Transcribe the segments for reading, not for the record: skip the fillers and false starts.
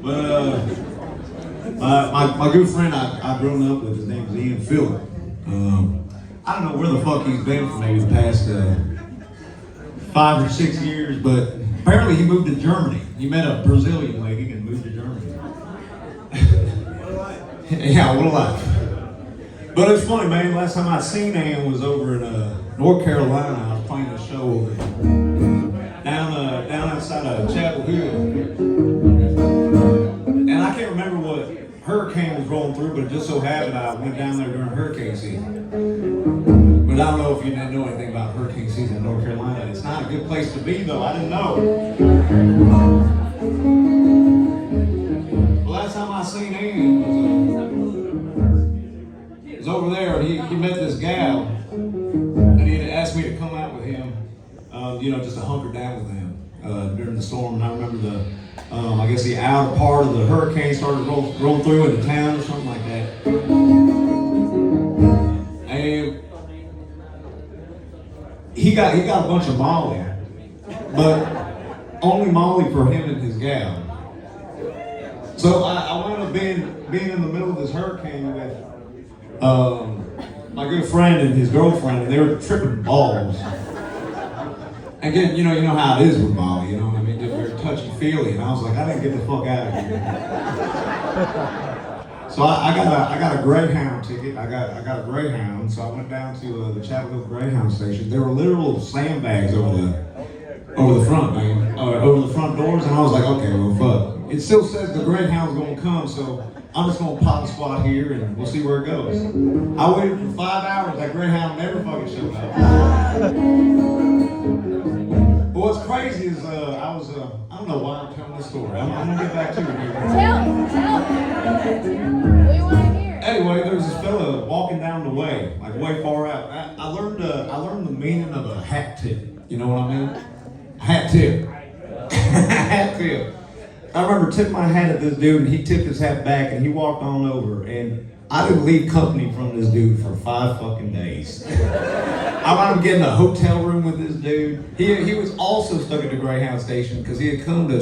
But my good friend I've grown up with, his name is Ian Phillip. I don't know where the fuck he's been for maybe the past 5 or 6 years, but apparently he moved to Germany. He met a Brazilian lady and moved to Germany. Yeah, what a life. But it's funny, man. Last time I seen Ian was over in North Carolina. I was playing a show over down outside of Chapel Hill. And I can't remember what hurricane was rolling through, but it just so happened I went down there during hurricane season. But I don't know if you didn't know anything about hurricane season in North Carolina. It's not a good place to be, though. I didn't know. The last time I seen Ian was over there, and he met this gal, and he had asked me to come out with him, just to hunker down with him during the storm. And I remember I guess the outer part of the hurricane started roll through into town or something like that. And he got a bunch of Molly, but only Molly for him and his gal. So I wound up being in the middle of this hurricane with my good friend and his girlfriend, and they were tripping balls. Again, you know how it is with Molly, I mean, they're very touchy-feely, and I was like, I didn't get the fuck out of here. So I got a Greyhound ticket. I got a Greyhound, so I went down to the Chapel Hill Greyhound station. There were literal sandbags over the front, man, over the front doors, and I was like, okay, well, fuck. It still says the Greyhound's gonna come, so I'm just gonna pop a squat here and we'll see where it goes. I waited for 5 hours. That Greyhound never fucking showed up. But what's crazy is I don't know why I'm telling this story. I'm gonna get back to it here. Tell me. We want to hear. Anyway, there was this fella walking down the way, like way far out. I learned the meaning of a hat tip. You know what I mean? Hat tip. Hat tip. I remember tipping my hat at this dude, and he tipped his hat back, and he walked on over, and I didn't leave company from this dude for 5 fucking days. I wound up getting a hotel room with this dude. He was also stuck at the Greyhound station because he had come to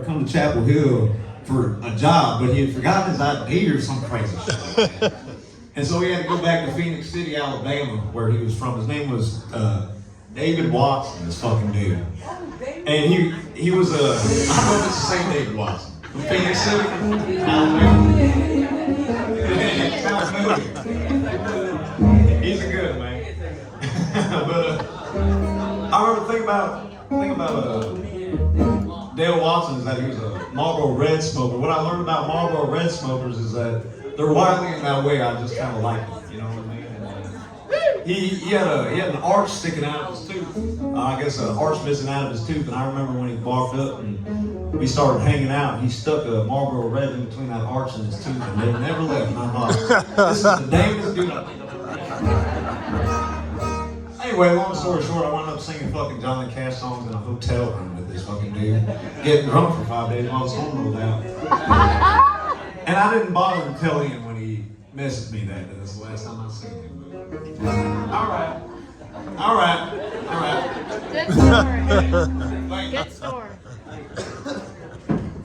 come to Chapel Hill for a job, but he had forgotten his ID or some crazy shit. And so he had to go back to Phoenix City, Alabama, where he was from. His name was David Watson, this fucking dude. And he was I don't know if it's the same David Watson. From Phoenix City, Alabama. Sounds familiar. He's a good man. But I remember thinking about Dale Watson is that he was a Marlboro Red smoker. What I learned about Marlboro Red smokers is that they're wily in that way. I just kind of like them, you know what I mean? He had an arch sticking out of his tooth. I guess an arch missing out of his tooth. And I remember when he barked up and we started hanging out, he stuck a Marlboro Red in between that arch and his tooth, and they never left. And I thought, this is the damnedest dude I've ever met. Anyway, long story short, I wound up singing fucking Johnny Cash songs in a hotel room with this fucking dude, getting drunk for 5 days while I was home without. And I didn't bother to tell him when he messaged me that this is the last time I seen him. All right. Good story. Good story.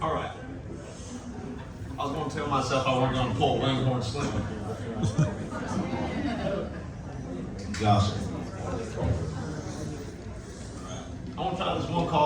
All right. I was going to tell myself I wasn't going to pull Langhorne Slim. Josh. I want to try this one call.